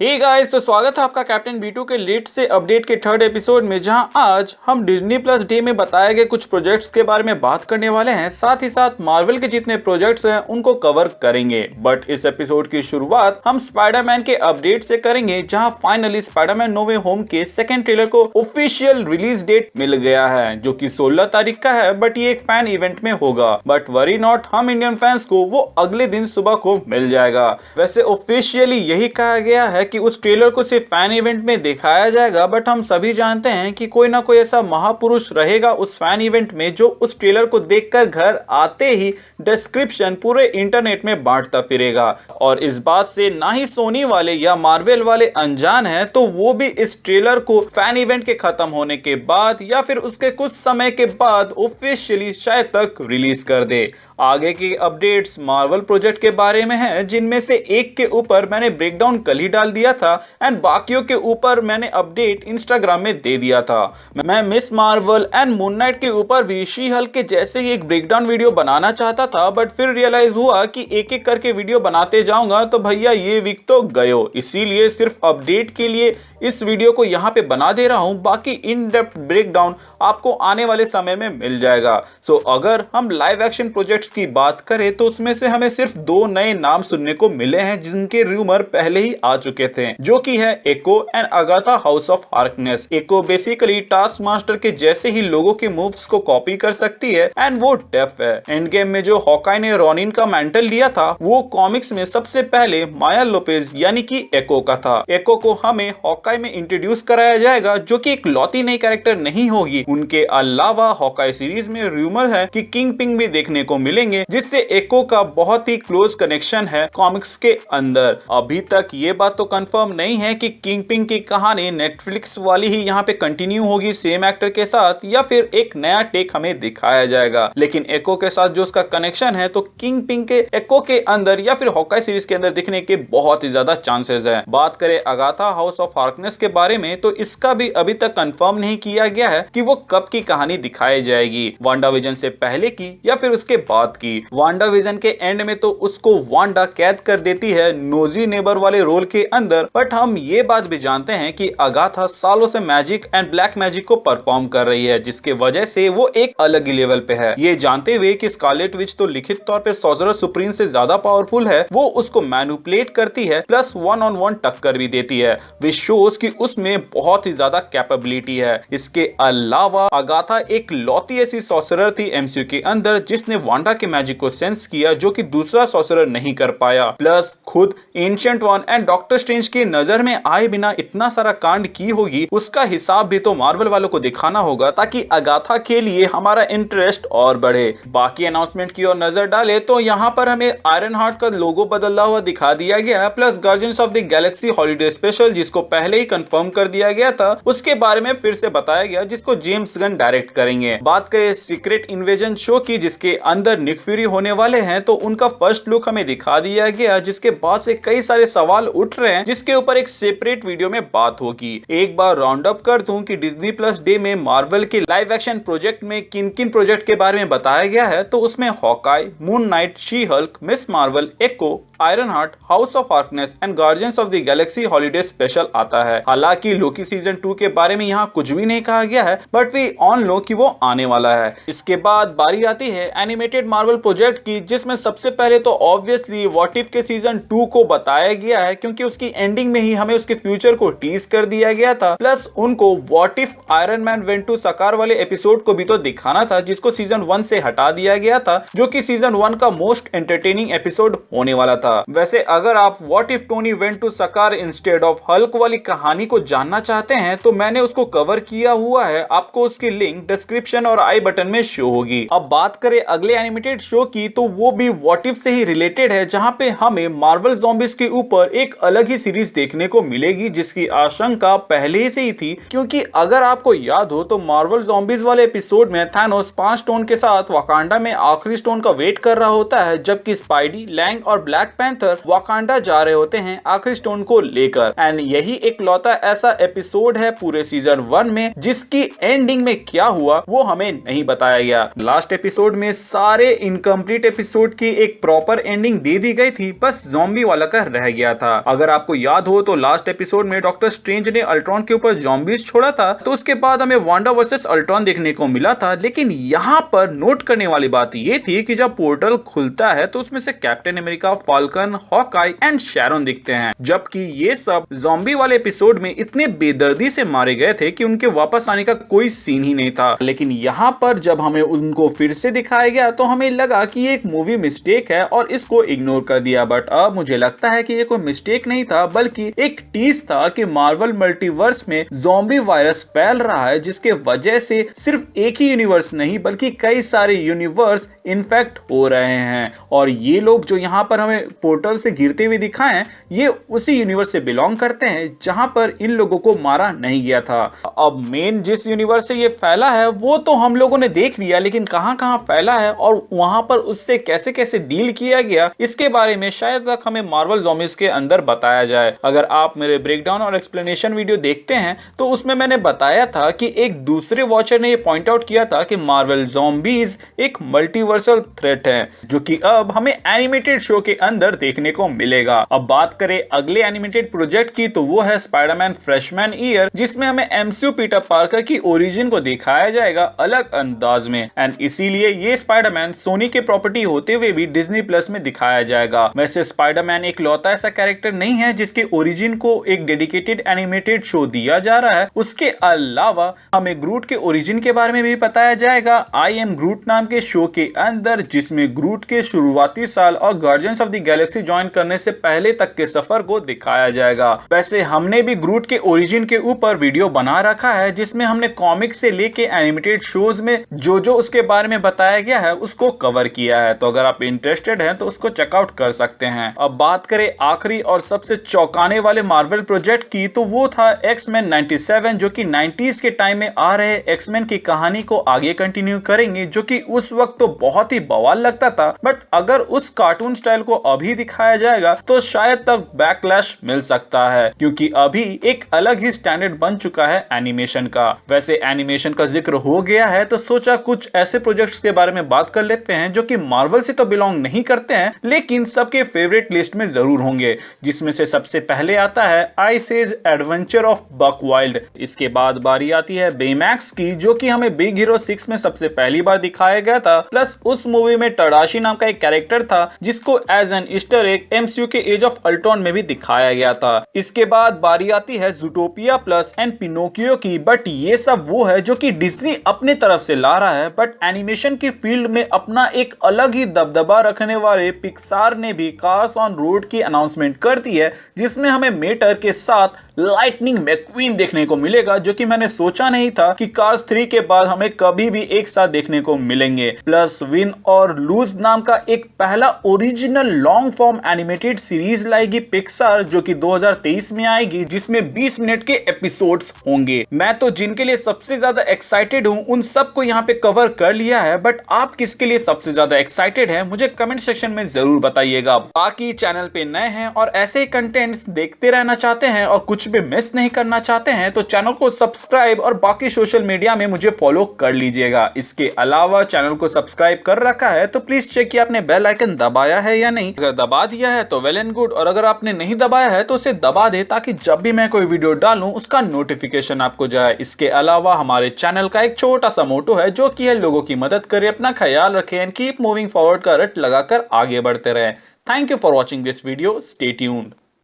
Hey guys, तो स्वागत है आपका कैप्टन B2 के लेट से अपडेट के थर्ड एपिसोड में, जहां आज हम डिज्नी प्लस डे में बताए गए कुछ प्रोजेक्ट्स के बारे में बात करने वाले हैं। साथ ही साथ मार्वल के जितने प्रोजेक्ट्स हैं उनको कवर करेंगे। बट इस एपिसोड की शुरुआत हम स्पाइडरमैन के अपडेट से करेंगे, जहां फाइनली स्पाइडरमैन नो वे होम के सेकेंड ट्रेलर को ऑफिशियल रिलीज डेट मिल गया है, जो कि 16 तारीख का है। बट ये एक फैन इवेंट में होगा। बट वरी नॉट, हम इंडियन फैंस को वो अगले दिन सुबह को मिल जाएगा। वैसे ऑफिशियली यही कहा गया है कि उस ट्रेलर को सिर्फ फैन इवेंट में दिखाया जाएगा। बट हम सभी जानते हैं कि कोई ना कोई ऐसा महापुरुष रहेगा उस फैन इवेंट में, जो उस ट्रेलर को देखकर घर आते ही डिस्क्रिप्शन पूरे इंटरनेट में बांटता फिरेगा। और इस बात से ना ही सोनी वाले या मार्वल वाले अनजान हैं, तो वो भी इस ट्रेलर को फैन इवेंट के खत्म होने के बाद या फिर उसके कुछ समय के बाद ऑफिशियली शायद तक रिलीज कर दे। आगे की अपडेट्स मार्वल प्रोजेक्ट के बारे में है, जिनमें से एक के ऊपर मैंने ब्रेकडाउन कल ही डाल दिया था एंड बाकियों के ऊपर मैंने अपडेट इंस्टाग्राम में दे दिया था। मैं miss Marvel and moon night के ऊपर भी शी हल्क के जैसे ही एक ब्रेकडाउन वीडियो बनाना चाहता था, बट फिर रियलाइज हुआ कि एक एक करके वीडियो बनाते जाऊंगा तो भैया ये वीक तो गयो। इसीलिए सिर्फ अपडेट के लिए इस वीडियो को यहाँ पे बना दे रहा हूँ। बाकी इन डेप्थ ब्रेकडाउन आपको आने वाले समय में मिल जाएगा। सो अगर हम लाइव एक्शन प्रोजेक्ट्स की बात करें तो उसमें से हमें सिर्फ दो नए नाम सुनने को मिले हैं, जिनके रूमर पहले ही आ चुके थे, जो कि है एको and Agatha house of Harkness. Echo basically task master के जैसे ही लोगों के मूव्स को कॉपी कर सकती है एंड वो डेफ है। एंड गेम में जो हॉकाई ने रॉनिन का मेंटल लिया था, वो कॉमिक्स में सबसे पहले माया लोपेज यानी कि एको का था। एको को हमें हॉकाई में इंट्रोड्यूस कराया जाएगा, जो कि एक लौती नई कैरेक्टर नहीं होगी। उनके अलावा हॉकाई सीरीज में रूमर है कि किंग पिंग भी देखने को मिलेंगे, जिससे एको का बहुत ही क्लोज कनेक्शन है कॉमिक्स के अंदर। अभी तक ये बात तो कंफर्म नहीं है कि किंग पिंग की कहानी नेटफ्लिक्स वाली ही यहाँ पे कंटिन्यू होगी सेम एक्टर के साथ, या फिर एक नया टेक हमें दिखाया जाएगा। लेकिन एको के साथ जो उसका कनेक्शन है, तो किंग पिंग के एको के अंदर या फिर हॉकाई सीरीज के अंदर दिखने के बहुत ही ज्यादा चांसेस है। बात करें अगाथा हाउस ऑफ हार्कनेस के बारे में, तो इसका भी अभी तक कंफर्म नहीं किया गया है कि वो कब की कहानी दिखाई जाएगी, वांडा विजन से पहले की या फिर उसके बाद की। वांडा विजन के एंड में तो उसको वांडा कैद कर देती है नोजी नेबर वाले रोल के अंदर। बट हम ये बात भी जानते हैं कि अगाथा सालों से मैजिक एंड ब्लैक मैजिक को परफॉर्म कर रही है, जिसके वजह से वो एक अलग ही लेवल पे है। ये जानते हुए कि स्कारलेट विच तो लिखित तौर पे सॉर्सरर सुप्रीम से ज्यादा पावरफुल है, वो उसको मैनिपुलेट करती है, प्लस 1-on-1 टक्कर भी देती है, विच शोज कि उसमें बहुत ही ज्यादा कैपेबिलिटी है। इसके अलावा अगाथा एक लौती ऐसी सॉर्सरर थी एमसीयू के अंदर, जिसने वांडा के मैजिक को सेंस किया, जो कि दूसरा सॉर्सरर नहीं कर पाया। प्लस खुद ancient one and doctor strange की नजर में आए बिना इतना सारा कांड की होगी, उसका हिसाब भी तो मार्वल वालों को दिखाना होगा, ताकि अगाथा के लिए हमारा इंटरेस्ट और बढ़े। बाकी अनाउंसमेंट की ओर नजर डाले तो यहाँ पर हमें आयरन हार्ट का लोगो बदला हुआ दिखा दिया गया, plus guardians of the Galaxy holiday special, जिसको पहले ही कंफर्म कर दिया गया था, उसके बारे में फिर से बताया गया, जिसको जेम्स गन डायरेक्ट करेंगे। बात करें सीक्रेट इन्वेजन शो की, जिसके अंदर निक फ्यूरी होने वाले हैं, तो उनका फर्स्ट लुक हमें दिखा दिया गया, जिसके बाद से कई सारे सवाल उठ रहे हैं, जिसके ऊपर एक सेपरेट वीडियो में बात होगी। एक बार राउंड अप कर दूं कि डिज्नी प्लस डे में मार्वल के लाइव एक्शन प्रोजेक्ट में किन किन प्रोजेक्ट के बारे में बताया गया है, तो उसमें Hawkeye, moon night, she Hulk, miss Marvel, echo, iron heart, house of Harkness and guardians of the Galaxy holiday special आता है। हालांकि लोकी सीजन 2 के बारे में यहाँ कुछ भी नहीं कहा गया है, बट वी ऑन लो कि वो आने वाला है। इसके बाद बारी आती है एनिमेटेड मार्वल प्रोजेक्ट की, जिसमें सबसे पहले तो ऑब्वियसली व्हाट इफ के सीजन 2 को बताया गया है, क्योंकि उसकी एंडिंग में ही हमें उसके फ्यूचर को टीज कर दिया गया था। प्लस उनको what if Iron Man went to Sakaar वाले एपिसोड को भी तो दिखाना था, जिसको सीजन 1 से हटा दिया गया था, जो कि सीजन 1 का मोस्ट एंटरटेनिंग एपिसोड होने वाला था। वैसे अगर आप what if Tony went to Sakaar instead of Hulk वाली कहानी को जानना चाहते हैं, तो मैंने उसको कवर किया हुआ है, आपको उसकी लिंक डिस्क्रिप्शन और आई बटन में शो होगी। अब बात करें अगले एनिमेटेड शो की, तो वो भी व्हाट इफ से ही रिलेटेड है, जहां पे हमें मार्वल ज़ॉम्बीज के ऊपर एक अलग ही सीरीज देखने को मिलेगी, जिसकी आशंका पहले से ही थी। क्योंकि अगर आपको याद हो तो मार्वल ज़ॉम्बीज वाले एपिसोड में थानोस 5 स्टोन के साथ वाकांडा में आखिरी स्टोन का वेट कर रहा होता है, जबकि स्पाइडी, लैंग और ब्लैक पैंथर वाकांडा जा रहे होते हैं आखिरी स्टोन को लेकर, एंड यही एक लौता ऐसा एपिसोड है पूरे सीजन 1 में जिसकी एंडिंग में क्या हुआ वो हमें नहीं बताया गया। लास्ट एपिसोड में सारे इनकम्प्लीट एपिसोड की एक प्रॉपर एंडिंग दे दी गई थी, बस ज़ॉम्बी वाला का रह गया था। अगर आपको याद हो तो लास्ट एपिसोड में डॉक्टर स्ट्रेंज ने अल्ट्रॉन के ऊपर ज़ॉम्बीज छोड़ा था, तो उसके बाद हमें वांडा वर्सेस अल्ट्रॉन देखने को मिला था। लेकिन यहाँ पर नोट करने वाली बात ये थी कि जब पोर्टल खुलता है तो उसमें से captain America, falcon, Hawkeye and Sharon दिखते हैं, जबकि ये सब ज़ॉम्बी वाले एपिसोड में इतने बेदर्दी से मारे गए थे कि उनके वापस आने का कोई सीन ही नहीं था। लेकिन यहाँ पर जब हमें उनको फिर से दिखाया गया तो हमें लगा कि ये एक मूवी मिस्टेक है और इसको इग्नोर कर दिया, बट अब मुझे लगता है कि ये कोई मिस्टेक नहीं था बल्कि एक टीज था कि मार्वल मल्टीवर्स में ज़ॉम्बी वायरस फैल रहा है, जिसके वजह से सिर्फ एक ही यूनिवर्स नहीं बल्कि कई सारे यूनिवर्स इन्फेक्ट हो रहे हैं। और ये लोग जो यहाँ पर हमें पोर्टल से गिरते हुए दिखाए हैं ये उसी यूनिवर्स से बिलोंग करते हैं जहां पर इन लोगों को मारा नहीं गया था। अब मेन जिस यूनिवर्स से ये फैला है वो तो हम लोगों ने देख लिया, लेकिन कहां कहां फैला है और वहां पर उससे कैसे कैसे डील किया गया इसके बारे में शायद तक हमें मार्वल ज़ॉम्बीज के अंदर बताया जाए। अगर आप मेरे ब्रेकडाउन और एक्सप्लेनेशन वीडियो देखते हैं तो उसमें मैंने बताया था कि एक दूसरे वॉचर ने ये पॉइंट आउट किया था कि मार्वल ज़ॉम्बीज एक मल्टीवर्सल थ्रेट है, जो कि अब हमें एनिमेटेड शो के अंदर देखने को मिलेगा। अब बात करें अगले एनिमेटेड प्रोजेक्ट की तो वो है स्पाइडरमैन फ्रेशमैन ईयर, जिसमें हमें एमसीयू पीटर पार्कर की ओरिजिन को दिखाया जाएगा अलग अंदाज में, एंड इसीलिए ये स्पाइडरमैन सोनी के प्रॉपर्टी होते हुए भी डिज्नी प्लस में दिखाया जाएगा। वैसे स्पाइडरमैन एक लौता ऐसा कैरेक्टर नहीं है जिसके ओरिजिन को एक डेडिकेटेड एनिमेटेड शो दिया जा रहा है। उसके अलावा हमें ग्रूट के ओरिजिन के बारे में भी बताया जाएगा आई एम ग्रूट नाम के शो के अंदर, जिसमें ग्रूट के शुरुआती साल और guardians of the Galaxy join करने से पहले तक के सफर को दिखाया जाएगा। वैसे हमने भी ग्रूट के ओरिजिन के ऊपर वीडियो बना रखा है जिसमें हमने कॉमिक से लेके एनिमेटेड शोज में जो उसके बारे में बताया गया है उसको कवर किया है, तो अगर आप इंटरेस्टेड हैं तो उसको चेकआउट कर सकते हैं। अब बात करें आखिरी और सबसे चौंकाने वाले मार्वल प्रोजेक्ट की तो वो था एक्समैन 97, जो कि 90s के टाइम में आ रहे एक्समैन की कहानी को आगे कंटिन्यू करेंगे, जो कि उस वक्त तो बहुत ही बवाल लगता था, बट अगर उस कार्टून स्टाइल को अभी दिखाया जाएगा तो शायद तक बैकलैश मिल सकता है, क्योंकि अभी एक अलग ही स्टैंडर्ड बन चुका है एनिमेशन का। वैसे एनिमेशन का जिक्र हो गया है तो सोचा कुछ ऐसे प्रोजेक्ट्स के बारे में बात कर लेते हैं जो कि मार्वल से तो बिलोंग नहीं करते हैं लेकिन सबके फेवरेट लिस्ट में जरूर होंगे, जिसमें से सबसे पहले आता है Ice Age adventure of Buck Wild. इसके बाद बारी आती है बेमैक्स की, जो कि हमें बिग हीरो 6 में सबसे पहली बार दिखाया गया था, प्लस उस मूवी में टडाशी नाम का एक कैरेक्टर था जिसको as an Easter egg MCU के एज ऑफ अल्ट्रॉन में भी दिखाया गया था। इसके बाद बारी आती है ज़ूटोपिया प्लस एंड पिनोकियो की, बट ये सब वो है जो कि डिज्नी अपने तरफ से ला रहा है, बट एनिमेशन की फील्ड में अपना एक अलग ही दबदबा रखने वाले पिक्सार ने भी कार्स ऑन रोड की अनाउंसमेंट कर दी है, जिसमें हमें मेटर के साथ लाइटनिंग मैक्वीन देखने को मिलेगा, जो कि मैंने सोचा नहीं था कि कार्स 3 के बाद हमें कभी भी एक साथ देखने को मिलेंगे। प्लस विन और लूज नाम का एक पहला original long form animated series लाएगी पिक्सार, जो कि 2023 में आएगी, जिसमें 20 मिनट के एपिसोड्स होंगे। मैं तो जिनके लिए सबसे ज्यादा एक्साइटेड हूं उन सबको यहाँ पे कवर कर लिया है, बट आप किसके लिए सबसे ज्यादा एक्साइटेड है मुझे कमेंट सेक्शन में जरूर बताइएगा। बाकी चैनल पे नए हैं और ऐसे कंटेंट्स देखते रहना चाहते हैं और कुछ भी मिस नहीं करना चाहते हैं तो चैनल को सब्सक्राइब और बाकी सोशल मीडिया में मुझे फॉलो कर लीजिएगा। इसके अलावा चैनल को सब्सक्राइब कर रखा है तो प्लीज चेक किया आपने बेल आइकन दबाया है या नहीं। अगर दबा दिया है तो वेल एंड गुड, और अगर आपने नहीं दबाया है तो उसे दबा दे ताकि जब भी मैं कोई वीडियो डालूं उसका नोटिफिकेशन आपको जाए। इसके अलावा हमारे चैनल का एक छोटा सा मोटो है जो कि है लोगों की मदद करें, अपना ख्याल रखें एंड कीप मूविंग फॉरवर्ड का रट लगाकर आगे बढ़ते रहे। Thank you for watching this video, stay tuned.